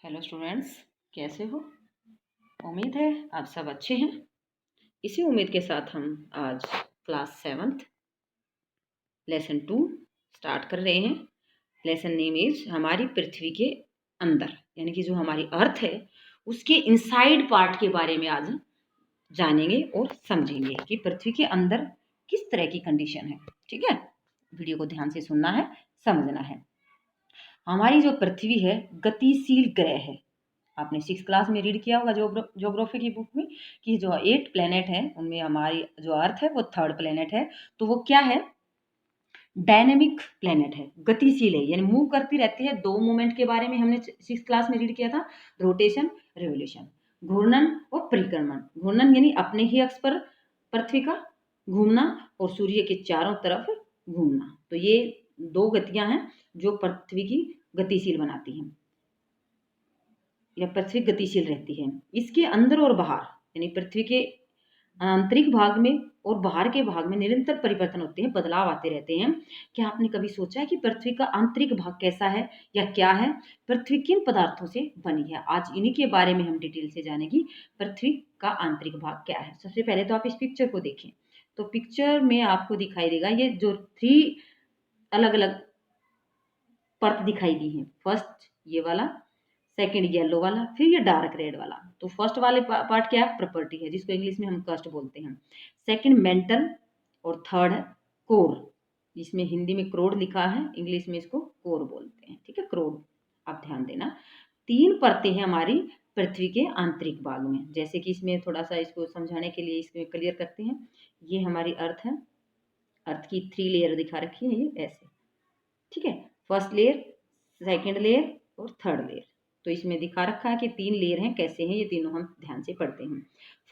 Hello students, कैसे हो? उम्मीद है आप सब अच्छे हैं। इसी उम्मीद के साथ हम आज क्लास 7th लेसन 2 स्टार्ट कर रहे हैं। लेसन नेम इज हमारी पृथ्वी के अंदर, यानी कि जो हमारी अर्थ है उसके इनसाइड पार्ट के बारे में आज जानेंगे और समझेंगे कि पृथ्वी के अंदर किस तरह की कंडीशन है। ठीक है, वीडियो को ध्यान से सुनना है, समझना है। हमारी जो पृथ्वी है गतिशील ग्रह है। आपने 6th क्लास में रीड किया होगा ज्योग्राफी की बुक में कि जो 8 प्लेनेट है उनमें हमारी जो अर्थ है वो 3rd प्लेनेट है। तो वो क्या है? डायनेमिक प्लेनेट है, गतिशील है, यानी मूव करती रहती है। 2 मूवमेंट के बारे में हमने 6th क्लास में रीड किया था, रोटेशन, रिवोल्यूशन, घूर्णन और परिक्रमण। घूर्णन यानी अपने ही अक्ष पर पृथ्वी का घूमना और सूर्य के चारों तरफ घूमना। तो ये 2 गतियां हैं जो पृथ्वी की गतिशील बनाती हैं या पृथ्वी गतिशील रहती है। इसके अंदर और बाहर, यानी पृथ्वी के आंतरिक भाग में और बाहर के भाग में निरंतर परिवर्तन होते हैं, बदलाव आते रहते हैं। क्या आपने कभी सोचा है कि पृथ्वी का आंतरिक भाग कैसा है या क्या है? पृथ्वी किन पदार्थों से बनी है? आज इन्हीं के बारे में हम डिटेल से जानेंगे। पृथ्वी का आंतरिक भाग क्या है? सबसे पहले तो आप इस पिक्चर को देखें। तो पिक्चर में आपको दिखाई देगा ये जो 3 अलग अलग परत दिखाई दी है। फर्स्ट ये वाला, सेकंड येलो वाला, फिर ये डार्क रेड वाला। तो फर्स्ट वाले पार्ट क्या है? प्रॉपर्टी है, जिसको इंग्लिश में हम कस्ट बोलते हैं। सेकंड मेंटल और थर्ड है कोर, जिसमें हिंदी में क्रोड लिखा है, इंग्लिश में इसको कोर बोलते हैं। ठीक है, क्रोड। आप ध्यान देना, 3 परतें हैं हमारी पृथ्वी के आंतरिक भाग में। जैसे कि इसमें थोड़ा सा इसको समझाने के लिए इसमें क्लियर करते हैं। ये हमारी अर्थ है, अर्थ की 3 लेयर दिखा रखी है ये ऐसे। ठीक है, फर्स्ट लेयर, सेकंड लेयर और थर्ड लेयर। तो इसमें दिखा रखा है कि 3 लेयर हैं, कैसे हैं ये तीनों हम ध्यान से पढ़ते हैं।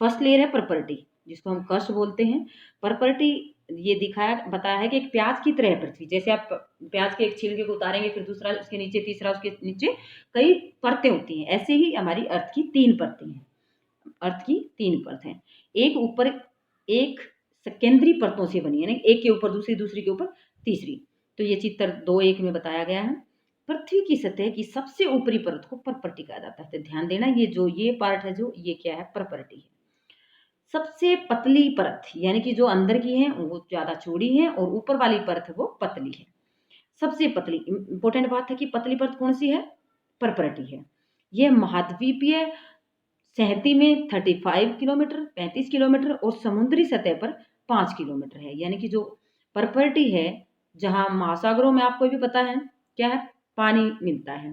फर्स्ट लेयर है प्रॉपर्टी, जिसको हम कस्ट बोलते हैं। प्रॉपर्टी ये दिखाया बताया है कि एक प्याज की तरह है पृथ्वी। जैसे आप प्याज के एक छिलके को उतारेंगे, फिर दूसरा उसके नीचे, तीसरा उसके नीचे, कई परतें होती हैं। ऐसे ही हमारी अर्थ की 3 परतें हैं। अर्थ की 3 परत हैं, एक ऊपर एक केंद्रीय परतों से बनी है, यानी एक के ऊपर दूसरी, दूसरी के ऊपर तीसरी। तो ये चित्र 2.1 में बताया गया है। पृथ्वी की सतह की सबसे ऊपरी परत को प्रॉपर्टी कहा जाता है। तो ध्यान देना, ये पार्ट है जो ये क्या है? प्रॉपर्टी है। सबसे पतली परत, यानी कि जो अंदर की है वो ज्यादा चौड़ी है और ऊपर वाली परत है वो पतली है। सबसे पतली, इंपॉर्टेंट बात है कि पतली परत कौन सी है? प्रॉपर्टी है। यह महाद्वीपीय सहती में 35 किलोमीटर, 35 किलोमीटर और समुद्री सतह पर 5 किलोमीटर है। यानी कि जो प्रॉपर्टी है, जहां महासागरों में आपको भी पता है क्या है? पानी मिलता है।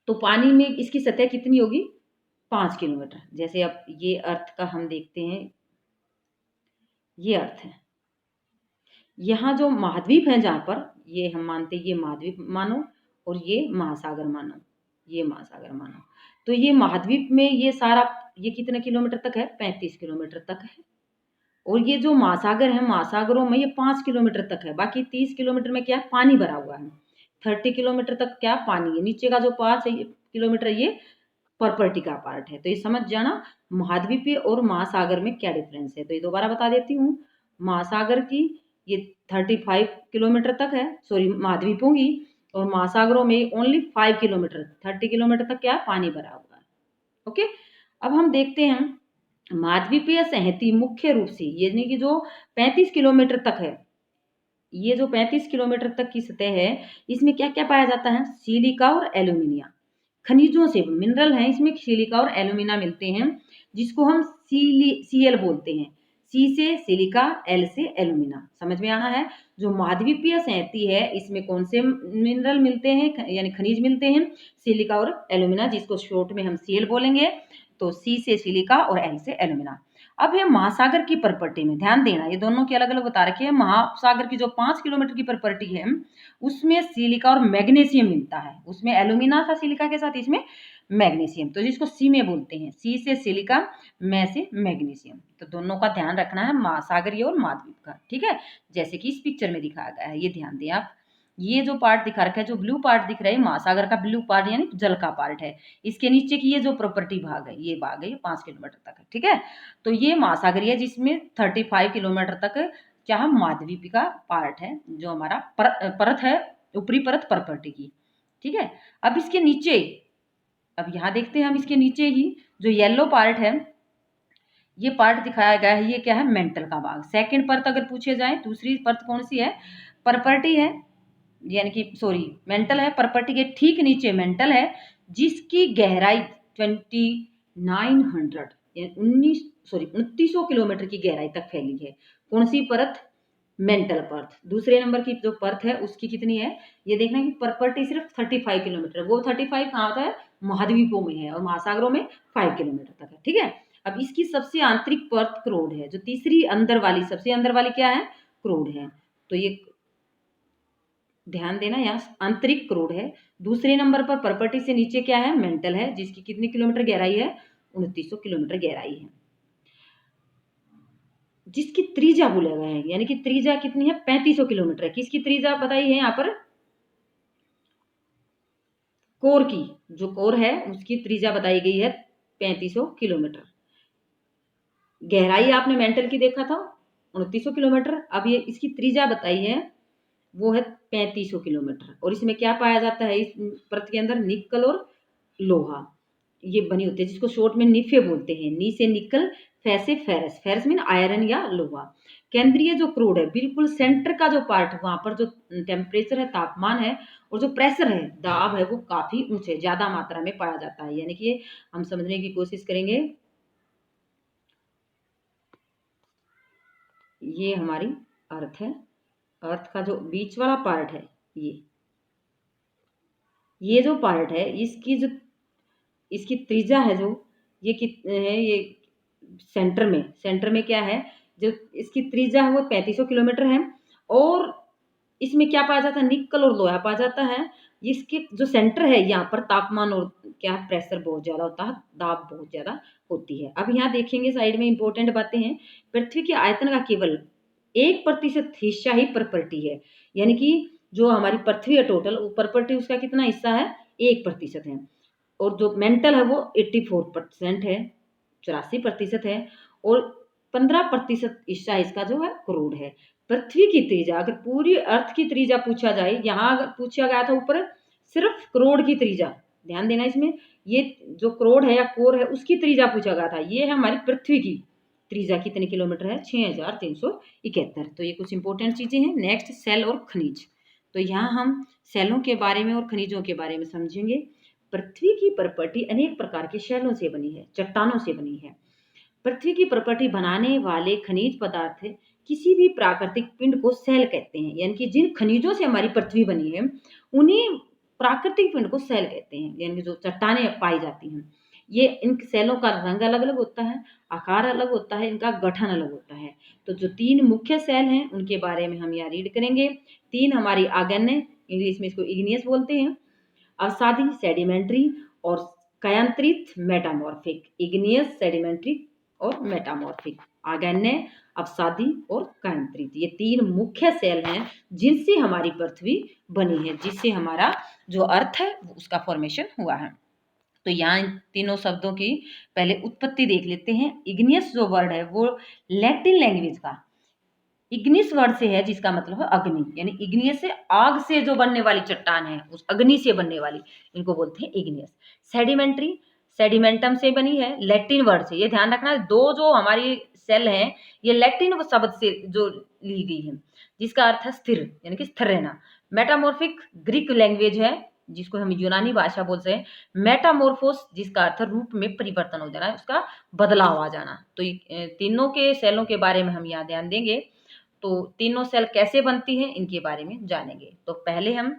तो पानी में इसकी सतह कितनी होगी? 5 किलोमीटर। जैसे अब ये अर्थ का हम देखते हैं, ये अर्थ है। यहाँ जो महाद्वीप है, जहाँ पर ये हम मानते हैं ये महाद्वीप मानो और ये महासागर मानो, ये महासागर मानो। तो ये महाद्वीप में ये सारा, ये कितने किलोमीटर तक है? 35 किलोमीटर तक है। और ये जो महासागर है, महासागरों में ये 5 किलोमीटर तक है। बाकी 30 किलोमीटर में क्या है? पानी भरा हुआ है। 30 किलोमीटर तक क्या? पानी है। नीचे का जो 5 किलोमीटर ये प्रॉपर्टी का पार्ट है। तो ये समझ जाना महाद्वीपीय और महासागर में क्या डिफरेंस है। तो ये दोबारा बता देती हूँ। महासागर की ये 35 किलोमीटर तक है, सॉरी महाद्वीपों की, और महासागरों में ओनली 5 किलोमीटर, 30 किलोमीटर तक क्या है? पानी भरा हुआ है। ओके, अब हम देखते हैं महाद्वीपीय सहती मुख्य रूप से, यानी कि जो 35 किलोमीटर तक है, ये जो 35 किलोमीटर तक की सतह है, इसमें क्या क्या पाया जाता है? सिलिका और एल्यूमिनिया, खनिजों से मिनरल हैं इसमें, सिलिका और एल्यूमिना मिलते हैं, जिसको हम Cl बोलते हैं। सी से सिलिका, एल से एल्यूमिना। समझ में आना है? जो महाद्वीपीय सहती है इसमें कौन से मिनरल मिलते हैं, यानी खनिज मिलते हैं? सिलिका और एल्यूमिना, जिसको शॉर्ट में हम Cl बोलेंगे। तो सी से सिलिका और एल से एल्यूमिना। अब ये महासागर की प्रॉपर्टी में ध्यान देना, ये दोनों की अलग अलग बता रखी है। महासागर की जो 5 किलोमीटर की प्रॉपर्टी है, उसमें सिलिका और मैग्नीशियम मिलता है। उसमें एल्यूमिना था सिलिका के साथ, इसमें मैग्नीशियम, तो जिसको सी में बोलते हैं। सी से सिलिका, मैं से मैग्नीशियम। तो दोनों का ध्यान रखना है, महासागरीय और महाद्वीप का। ठीक है, जैसे कि इस पिक्चर में दिखाया गया है, ये ध्यान दें आप। ये जो पार्ट दिखा रखा है, जो ब्लू पार्ट दिख रहा है, महासागर का ब्लू पार्ट यानी जल का पार्ट है। इसके नीचे की ये जो प्रॉपर्टी भाग है, ये भाग है, ये 5 किलोमीटर तक है। ठीक है, तो ये महासागरीय है, जिसमें 35 किलोमीटर तक क्या महाद्वीप का पार्ट है, जो हमारा परत है, ऊपरी परत प्रॉपर्टी की। ठीक है, अब इसके नीचे अब यहाँ देखते हैं हम इसके नीचे ही जो येलो पार्ट है, ये पार्ट दिखाया गया है, ये क्या है, मेंटल का भाग। सेकंड परत अगर पूछे जाए, दूसरी परत कौन सी है, प्रॉपर्टी है, यानी कि सॉरी मेंटल है, प्रॉपर्टी के ठीक नीचे मेंटल है, जिसकी गहराई 2900 यानी 2900 किलोमीटर की गहराई तक फैली है। कौन सी परत, मेंटल परत। दूसरे नंबर की जो परत है उसकी कितनी है, ये देखना कि प्रॉपर्टी सिर्फ 35 किलोमीटर, वो 35 कहाँ होता है, महाद्वीपों में है, और महासागरों में 5 किलोमीटर तक है। ठीक है, अब इसकी सबसे आंतरिक परत क्रोड है, जो तीसरी अंदर वाली, सबसे अंदर वाली क्या है, क्रोड है। तो ये ध्यान देना, यहाँ आंतरिक क्रोड है। दूसरे नंबर पर प्रॉपर्टी से नीचे क्या है, मेंटल है, जिसकी कितनी किलोमीटर गहराई है, 2900 किलोमीटर गहराई है। जिसकी त्रिज्या बोला गया है, यानी कि त्रिज्या कितनी है, 3500 किलोमीटर है। किसकी त्रिज्या बताई है यहाँ पर, कोर की, जो कोर है उसकी त्रिज्या बताई गई है 3500 किलोमीटर। गहराई आपने मेंटल की देखा था 2900 किलोमीटर, अब ये इसकी त्रिज्या बताई है, वो है 3500 किलोमीटर। और इसमें क्या पाया जाता है, इस परत के अंदर निकल और लोहा ये बनी होती है, जिसको शॉर्ट में निफे बोलते हैं। नी से निकल, फे से फेरस, फेरस मीन आयरन या लोहा। केंद्रीय जो क्रूड है, बिल्कुल सेंटर का जो पार्ट, वहां पर जो टेम्परेचर है, तापमान है, और जो प्रेशर है, दाब है, वो काफी ऊंचे, ज्यादा मात्रा में पाया जाता है। यानी कि हम समझने की कोशिश करेंगे, ये हमारी अर्थ है, अर्थ का जो बीच वाला पार्ट है, ये जो पार्ट है, इसकी जो इसकी त्रिज्या है, जो ये कितने है, ये सेंटर में क्या है, जो इसकी त्रिज्या है वो 3500 किलोमीटर है। और इसमें क्या पाया जाता है, निकल और लोहा पाया जाता है। इसके जो सेंटर है, यहाँ पर तापमान और क्या प्रेशर बहुत ज्यादा होता है, दाब बहुत ज्यादा होती है। अब यहाँ देखेंगे साइड में इंपॉर्टेंट बातें हैं। पृथ्वी के आयतन का केवल 1% हिस्सा ही प्रॉपर्टी है, यानी कि जो हमारी पृथ्वी है टोटल, वो प्रॉपर्टी उसका कितना हिस्सा है, 1% है। और जो मेंटल है वो 84% है, 84% है। और 15% हिस्सा इसका जो है क्रूड है। पृथ्वी की त्रिज्या, अगर पूरी अर्थ की त्रिज्या पूछा जाए, यहाँ अगर पूछा गया था ऊपर सिर्फ करोड़ की त्रिज्या, ध्यान देना इसमें, ये जो करोड़ है या कोर है उसकी त्रिज्या पूछा गया था। ये है हमारी पृथ्वी की त्रिज्या कितने किलोमीटर है, 6371। तो ये कुछ इंपॉर्टेंट चीजें हैं। नेक्स्ट, सेल और खनिज। तो यहाँ हम सेलों के बारे में और खनिजों के बारे में समझेंगे। पृथ्वी की प्रॉपर्टी अनेक प्रकार के शैलों से बनी है, चट्टानों से बनी है। पृथ्वी की प्रॉपर्टी बनाने वाले खनिज पदार्थ किसी भी प्राकृतिक पिंड को सेल कहते हैं, यानी कि जिन खनिजों से हमारी पृथ्वी बनी है उन्हीं प्राकृतिक पिंड को सेल कहते हैं, यानी कि जो चट्टानें पाई जाती हैं। ये इन सेलों का रंग अलग अलग होता है, आकार अलग होता है, इनका गठन अलग होता है। तो जो 3 मुख्य सेल हैं उनके बारे में हम यहाँ रीड करेंगे। 3 हमारी आगन्य, इंग्लिश में इसको इग्नियस बोलते हैं, अवसादी सेडिमेंट्री, और कयांत्रित मेटामॉर्फिक। इग्नियस, सेडिमेंट्री और मेटामॉर्फिक, आगन्य, अवसादी और कयांत्रित, ये 3 मुख्य सेल हैं जिनसे हमारी पृथ्वी बनी है, जिससे हमारा जो अर्थ है उसका फॉर्मेशन हुआ है। तो यहाँ इन तीनों शब्दों की पहले उत्पत्ति देख लेते हैं। इग्नियस जो वर्ड है वो लैटिन लैंग्वेज का इग्निस वर्ड से है, जिसका मतलब है अग्नि, यानी इग्नियस से आग से जो बनने वाली चट्टान है, उस अग्नि से बनने वाली, इनको बोलते हैं इग्नियस। सेडिमेंट्री, सेडिमेंटम से बनी है, लैटिन वर्ड से, ये ध्यान रखना, दो जो हमारी सेल हैं ये लैटिन शब्द से जो ली गई है, जिसका अर्थ है स्थिर, यानी कि स्थिर रहना। मेटामॉर्फिक ग्रीक लैंग्वेज है, जिसको हम यूनानी भाषा बोलते हैं। मेटामॉर्फोस, जिसका अर्थ रूप में परिवर्तन हो जाना, उसका बदलाव आ जाना। तो तीनों के सेलों के बारे में हम यहाँ ध्यान देंगे। तो तीनों सेल कैसे बनती हैं इनके बारे में जानेंगे। तो पहले हम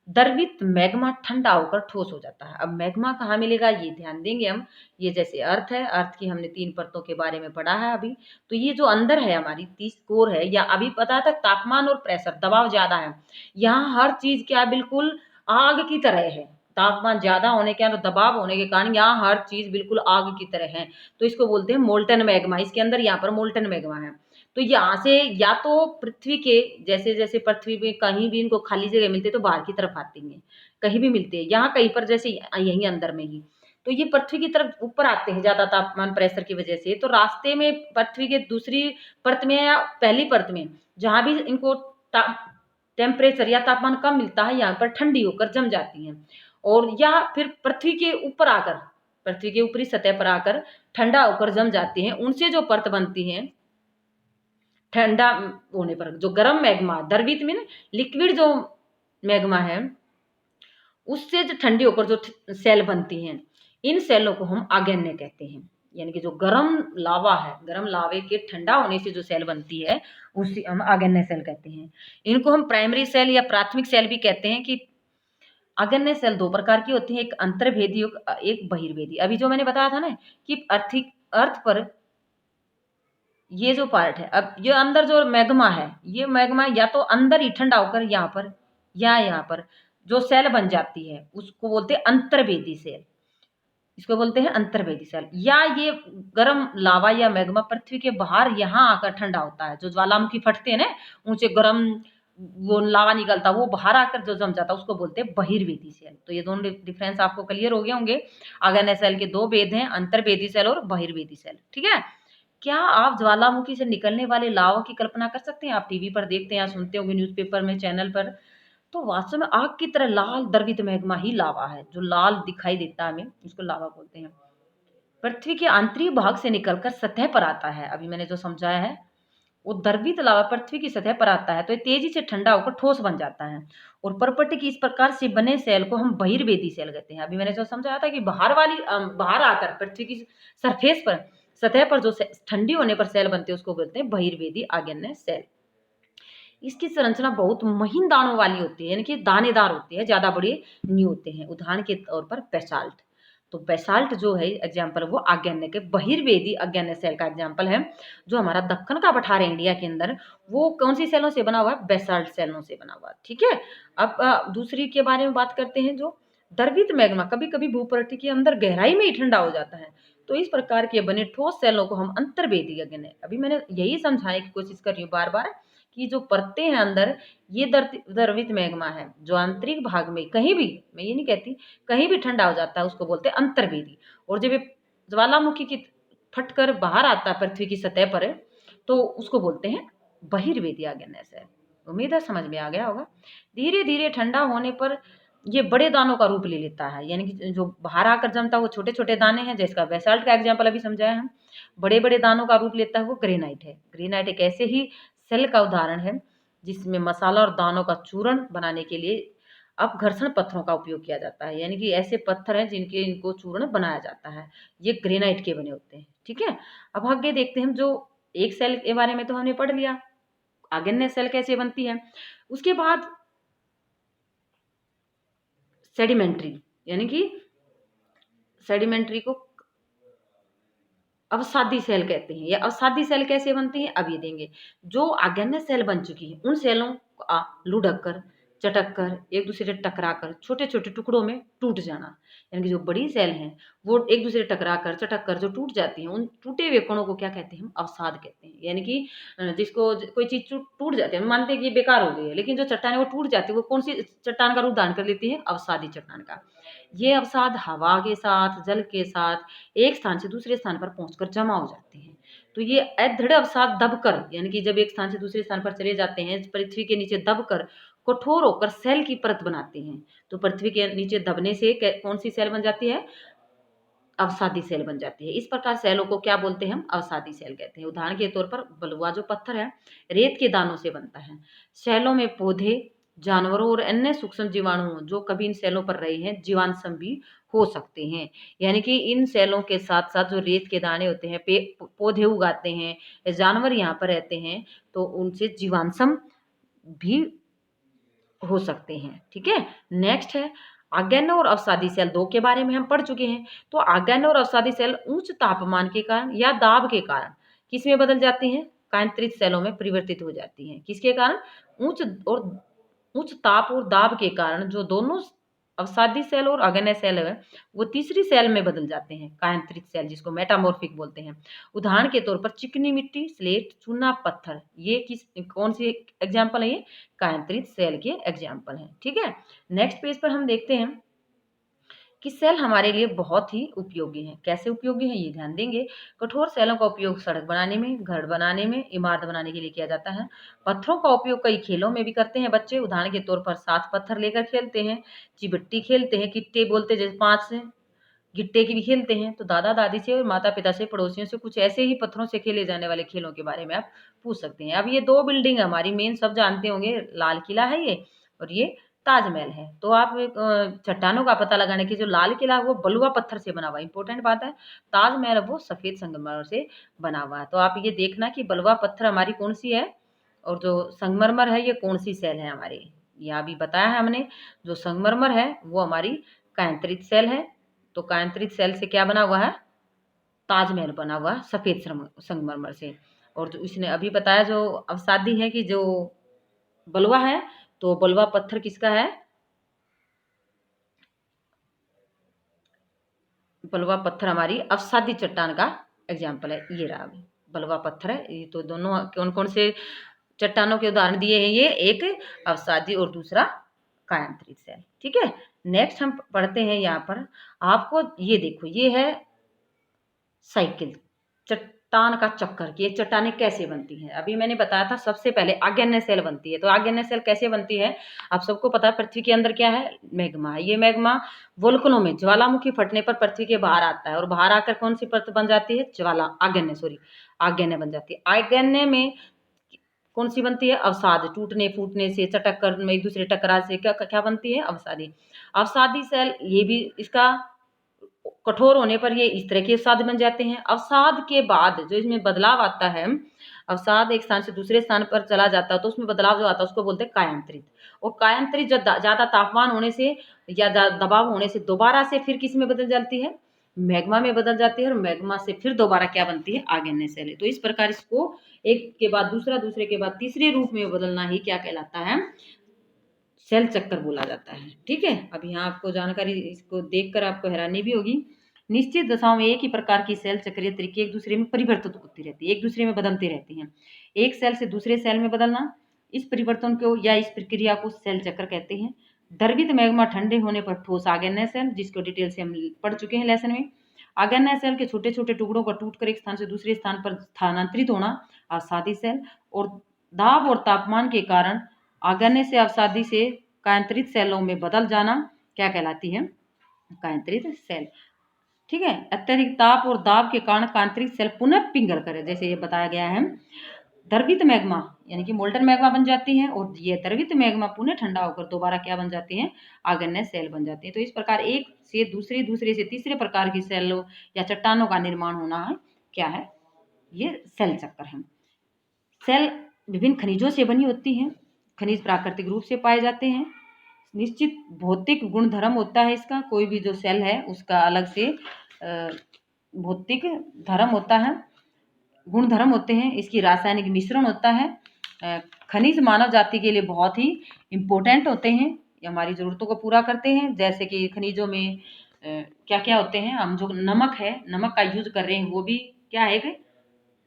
द्रवित मैग्मा ठंडा होकर ठोस हो जाता है। अब मैग्मा कहाँ मिलेगा ये ध्यान देंगे हम। ये जैसे अर्थ है, अर्थ की हमने 3 परतों के बारे में पढ़ा है अभी। तो ये जो अंदर है हमारी 30 कोर है, या अभी पता था तापमान और प्रेशर, दबाव ज्यादा है, यहाँ हर चीज क्या बिल्कुल आग की तरह है। तापमान ज्यादा होने के कारण, दबाव होने के कारण यहाँ हर चीज बिल्कुल आग की तरह है। तो इसको बोलते हैं मोल्टन मैग्मा। इसके अंदर यहाँ पर मोल्टन मैग्मा है। तो यहाँ से या तो पृथ्वी के, जैसे जैसे पृथ्वी में कहीं भी इनको खाली जगह मिलती है तो बाहर की तरफ आती हैं, कहीं भी मिलते हैं, यहाँ कहीं पर जैसे यहीं अंदर में ही, तो ये पृथ्वी की तरफ ऊपर आते हैं ज्यादा तापमान प्रेशर की वजह से। तो रास्ते में पृथ्वी के दूसरी परत में या पहली परत में जहां भी इनको टेम्परेचर या तापमान कम मिलता है, यहाँ पर ठंडी होकर जम जाती हैं। और या फिर पृथ्वी के ऊपर आकर, पृथ्वी के ऊपरी सतह पर आकर ठंडा होकर जम जाती हैं, उनसे जो परत बनती है ठंडा होने पर, जो गर्म मैग्मा, द्रवित में लिक्विड जो मैग्मा है, उससे जो ठंडी होकर जो सेल बनती हैं, इन सेलों को हम आग्नेय कहते हैं। यानी कि जो गर्म लावा है, गर्म लावे के ठंडा होने से जो सेल बनती है उसे हम आग्नेय सेल कहते हैं। इनको हम प्राइमरी सेल या प्राथमिक सेल भी कहते हैं। कि आग्नेय सेल दो प्रकार की होती है, एक अंतर्भेदी और एक बहिर्भेदी। अभी जो मैंने बताया था ना कि अर्थ पर ये जो पार्ट है, अब ये अंदर जो मैग्मा है, ये मैग्मा या तो अंदर ही ठंडा होकर यहाँ पर या यहाँ पर जो सेल बन जाती है उसको बोलते हैं अंतर्भेदी सेल, इसको बोलते हैं अंतर्भेदी सेल। या ये गर्म लावा या मैग्मा पृथ्वी के बाहर यहाँ आकर ठंडा होता है, जो ज्वालामुखी फटते हैं ना, ऊंचे गर्म वो लावा निकलता, वो बाहर आकर जो जम जाता है उसको बोलते हैं बहिर्भेदी सेल। तो ये दोनों डिफरेंस आपको क्लियर हो गए होंगे। आग्नेय सेल के दो भेद हैं, अंतर्भेदी सेल और बहिर्भेदी सेल। ठीक है। क्या आप ज्वालामुखी से निकलने वाले लावा की कल्पना कर सकते हैं? आप टीवी पर देखते हैं या सुनते होंगे न्यूज़पेपर में, चैनल पर। तो वास्तव में आग की तरह लाल द्रवित मैग्मा ही लावा है, जो लाल दिखाई देता है हमें, इसको लावा बोलते हैं। पृथ्वी के आंतरिक भाग से निकलकर सतह पर आता है। अभी मैंने जो समझाया है वो द्रवित लावा पृथ्वी की सतह पर आता है तो ये तेजी से ठंडा होकर ठोस बन जाता है। और परपट की इस प्रकार से बने सेल को हम बहिर्भेदी सेल कहते हैं। अभी मैंने जो समझाया था कि बाहर आकर पृथ्वी की सरफेस पर, सतह पर जो ठंडी होने पर सेल बनते हैं उसको बोलते हैं बहिर्भेदी आग्नेय सेल। इसकी संरचना बहुत महीन दानों वाली होती है, यानी कि दानेदार होती है, ज्यादा बड़े नहीं होते हैं। उदाहरण के तौर पर बेसाल्ट। तो बेसाल्ट जो है एग्जाम्पल, वो आग्नेय के बहिर्भेदी आग्नेय सेल का एग्जाम्पल है। जो हमारा दक्कन का पठार है इंडिया के अंदर, वो कौन सी सेलों से बना हुआ है? बेसाल्ट सेलों से बना हुआ है। ठीक है। अब दूसरी के बारे में बात करते हैं। जो द्रवित मैग्मा कभी कभी भूपृष्ठ के अंदर गहराई में ही ठंडा हो जाता है, तो इस प्रकार के बने ठोस सेलों को हम अंतर्भेदी आग्नेय। अभी मैंने यही समझाने की कोशिश कर रही हूँ बार बार कि जो परतें हैं अंदर, ये द्रवित मैग्मा है, जो आंतरिक भाग में कहीं भी, मैं ये नहीं कहती कहीं भी ठंडा हो जाता है उसको बोलते हैं अंतर्भेदी। और जब ये ज्वालामुखी की फटकर बाहर आता है पृथ्वी की सतह पर, तो उसको बोलते हैं बहिर्भेदी आग्नेय सेल। उम्मीद है समझ में आ गया होगा। धीरे धीरे ठंडा होने पर ये बड़े दानों का रूप ले लेता है, यानी कि जो बाहर आकर जमता है वो छोटे छोटे दाने हैं, जिसका बेसाल्ट का एग्जाम्पल अभी समझाया हम। बड़े बड़े दानों का रूप लेता है वो ग्रेनाइट है। ग्रेनाइट एक ऐसे ही सेल का उदाहरण है जिसमें मसाला और दानों का चूर्ण बनाने के लिए अब घर्षण पत्थरों का उपयोग किया जाता है, यानी कि ऐसे पत्थर हैं जिनके इनको चूर्ण बनाया जाता है, ये ग्रेनाइट के बने होते हैं। ठीक है। अब आगे देखते हैं हम, जो एक सेल के बारे में तो हमने पढ़ लिया, आग्नेय सेल कैसे बनती है। उसके बाद सेडिमेंट्री, यानी कि सेडिमेंट्री को अवसादी सेल कहते हैं। या अवसादी सेल कैसे बनती हैं अब ये देंगे। जो आग्नेय सेल बन चुकी है उन सेलों का लुढ़क कर, चटक कर, एक दूसरे से टकरा कर छोटे छोटे टुकड़ों में टूट जाना, यानी कि जो बड़ी सेल हैं वो एक दूसरे से टकरा कर, चटक कर जो टूट जाती हैं, उन टूटे हुए कणों को क्या कहते हैं? हम अवसाद कहते हैं। यानी कि जिसको कोई चीज टूट जाती है, हम मानते हैं कि ये बेकार हो गई है, लेकिन जो चट्टान है वो टूट जाती है, वो कौन सी चट्टान का रूप धारण कर लेती है? अवसादी चट्टान का। ये अवसाद हवा के साथ, जल के साथ एक स्थान से दूसरे स्थान पर पहुंचकर जमा हो जाते हैं। तो ये अदृढ़ अवसाद दबकर, यानी कि जब एक स्थान से दूसरे स्थान पर चले जाते हैं, पृथ्वी के नीचे दबकर कठोर होकर सेल की परत बनाते हैं। तो पृथ्वी के नीचे दबने से कौन सी सेल बन जाती है? अवसादी सेल बन जाती है। इस प्रकार सेलों को क्या बोलते हैं? हम अवसादी सेल कहते हैं। उदाहरण के तौर पर बलुआ जो पत्थर है रेत के दानों से बनता है। सेलों में पौधे, जानवरों और अन्य सूक्ष्म जीवाणु जो कभी इन सेलों पर रहे हैं जीवांशम भी हो सकते हैं। यानी कि इन सेलों के साथ साथ जो रेत के दाने होते हैं, पौधे उगाते हैं, जानवर यहाँ पर रहते हैं, तो उनसे जीवांशम भी हो सकते हैं। ठीक है। नेक्स्ट है आग्नेय और अवसादी सेल। दो के बारे में हम पढ़ चुके हैं। तो आग्नेय और अवसादी सेल उच्च तापमान के कारण या दाब के कारण किस में बदल जाती हैं? कांतरित सेलों में परिवर्तित हो जाती हैं। किसके कारण? उच्च ताप और दाब के कारण जो दोनों अवसादी सेल और आग्नेय सेल है वो तीसरी सेल में बदल जाते हैं, कायांतरित सेल, जिसको मेटामॉर्फिक बोलते हैं। उदाहरण के तौर पर चिकनी मिट्टी, स्लेट, चूना, पत्थर, ये कौन सी एग्जाम्पल है? ये कायांतरित सेल के एग्जाम्पल हैं। ठीक है। नेक्स्ट पेज पर हम देखते हैं कि सेल हमारे लिए बहुत ही उपयोगी हैं। कैसे उपयोगी हैं ये ध्यान देंगे। कठोर सेलों का उपयोग सड़क बनाने में, घर बनाने में, इमारत बनाने के लिए किया जाता है। पत्थरों का उपयोग कई खेलों में भी करते हैं बच्चे। उदाहरण के तौर पर 7 पत्थर लेकर खेलते हैं, चिबट्टी खेलते हैं, किट्टे बोलते जैसे 5 से गिट्टे की भी खेलते हैं। तो दादा दादी से और माता पिता से, पड़ोसियों से कुछ ऐसे ही पत्थरों से खेले जाने वाले खेलों के बारे में आप पूछ सकते हैं। अब ये 2 बिल्डिंग हमारी मेन सब जानते होंगे, लाल किला है ये और ये ताजमहल है। तो आप चट्टानों का पता लगाने की, जो लाल किला है वो बलुआ पत्थर से बना हुआ है, इंपॉर्टेंट बात है। ताजमहल वो सफेद संगमरमर से बना हुआ है। तो आप ये देखना कि बलुआ पत्थर हमारी कौन सी है और जो संगमरमर है ये कौन सी सेल है हमारी। यहाँ भी बताया है हमने, जो संगमरमर है वो हमारी कायांतरित सेल है। तो कायांतरित सेल से क्या बना हुआ है, ताजमहल बना हुआ है सफेद संगमरमर से। और जो इसने अभी बताया जो अवसादी है कि जो बलुआ है, तो बलुआ पत्थर किसका है, बलुआ पत्थर हमारी अवसादी चट्टान का एग्जाम्पल है। ये रहा बलुआ पत्थर है। ये तो दोनों कौन कौन से चट्टानों के उदाहरण दिए हैं, ये एक अवसादी और दूसरा कायांतरित सेल। ठीक है, नेक्स्ट हम पढ़ते हैं यहाँ पर। आपको ये देखो, ये है साइकिल, चट्टान का चक्कर कि ये चट्टानें कैसे बनती हैं। अभी मैंने बताया था सबसे पहले आग्नेय सेल बनती है। तो आग्नेय सेल कैसे बनती है, आप सबको पता है। पृथ्वी के अंदर क्या है, मैग्मा है। ये मैग्मा वोल्कनों में, ज्वालामुखी फटने पर पृथ्वी के बाहर आता है और बाहर आकर कौन सी परत बन जाती है, आग्नेय बन जाती है। आग्नेय में कौन सी बनती है, अवसाद। टूटने फूटने से, चटक कर में एक दूसरे टकरा से क्या क्या बनती है, अवसादी। अवसादी सेल ये भी इसका कठोर होने पर ये इस तरह के अवसाद बन जाते हैं। अवसाद के बाद जो इसमें बदलाव आता है, अवसाद एक स्थान से दूसरे स्थान पर चला जाता है तो उसमें बदलाव जो आता है उसको बोलते हैं कायांतरित। और कायांतरित जब ज़्यादा तापमान होने से या दबाव होने से दोबारा से फिर किस में बदल जाती है, मैग्मा में बदल जाती है। और मैग्मा से फिर दोबारा क्या बनती है, आग्नेय सेल। तो इस प्रकार इसको एक के बाद दूसरा, दूसरे के बाद तीसरे रूप में बदलना ही क्या कहलाता है, सेल चक्कर बोला जाता है। ठीक है, अब यहाँ आपको जानकारी, इसको देखकर आपको हैरानी भी होगी। निश्चित दशाओं में एक ही प्रकार की सेल चक्रीय तरीके एक दूसरे में परिवर्तित होती रहती है, एक दूसरे में बदलती रहती हैं। एक सेल से दूसरे सेल में बदलना, इस परिवर्तन को या इस प्रक्रिया को सेल चक्र कहते हैं। द्रवित मैग्मा ठंडे होने पर ठोस आग्नेय सेल, जिसको डिटेल से हम पढ़ चुके हैं लेसन में। आग्नेय सेल के छोटे छोटे टुकड़ों का टूटकर एक स्थान से दूसरे स्थान पर स्थानांतरित होना, अवसादी सेल। और दाब और तापमान के कारण आग्नेय से अवसादी से कायांतरित सेलों में बदल जाना क्या कहलाती है, कायांतरित सेल। ठीक है, अत्यधिक ताप और दाब के कारण कायांतरित सेल पुनः पिंगल करे, जैसे ये बताया गया है। द्रवित मैग्मा यानी कि मोल्टन मैग्मा बन जाती है और ये द्रवित मैग्मा पुनः ठंडा होकर दोबारा क्या बन जाती है, आग्नेय सेल बन जाती है। तो इस प्रकार एक से दूसरे, दूसरे से तीसरे प्रकार की सेलों या चट्टानों का निर्माण होना है, क्या है, ये सेल चक्कर है। सेल विभिन्न खनिजों से बनी होती हैं। खनिज प्राकृतिक रूप से पाए जाते हैं। निश्चित भौतिक गुणधर्म होता है इसका, कोई भी जो सेल है उसका अलग से भौतिक धर्म होता है, गुणधर्म होते हैं। इसकी रासायनिक मिश्रण होता है। खनिज मानव जाति के लिए बहुत ही इम्पोर्टेंट होते हैं, ये हमारी ज़रूरतों को पूरा करते हैं। जैसे कि खनिजों में क्या क्या होते हैं, हम जो नमक है, नमक का यूज कर रहे हैं वो भी क्या है, एक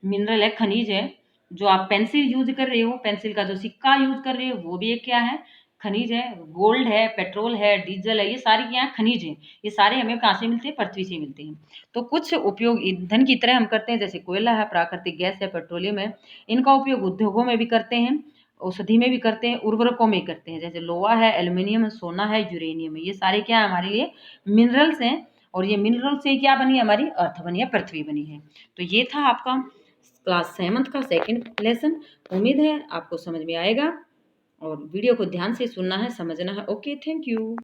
मिनरल है, खनिज है। जो आप पेंसिल यूज कर रहे हो, पेंसिल का जो सिक्का यूज कर रहे हो वो भी एक क्या है, खनिज है। गोल्ड है, पेट्रोल है, डीजल है, ये सारी क्या है, खनिज है। ये सारे हमें कहाँ से मिलते हैं, पृथ्वी से मिलते हैं। तो कुछ उपयोग ईंधन की तरह हम करते हैं, जैसे कोयला है, प्राकृतिक गैस है, पेट्रोलियम है। इनका उपयोग उद्योगों में भी करते हैं, औषधि में भी करते हैं, उर्वरकों में करते हैं। जैसे लोहा है, एल्युमिनियम है, सोना है, यूरेनियम है, ये सारे क्या है, हमारे लिए मिनरल्स हैं। और ये मिनरल से क्या बनी है, हमारी अर्थ बनी है, पृथ्वी बनी है। तो ये था आपका क्लास 7 का सेकंड लेसन। उम्मीद है आपको समझ में आएगा और वीडियो को ध्यान से सुनना है, समझना है। Okay, thank you.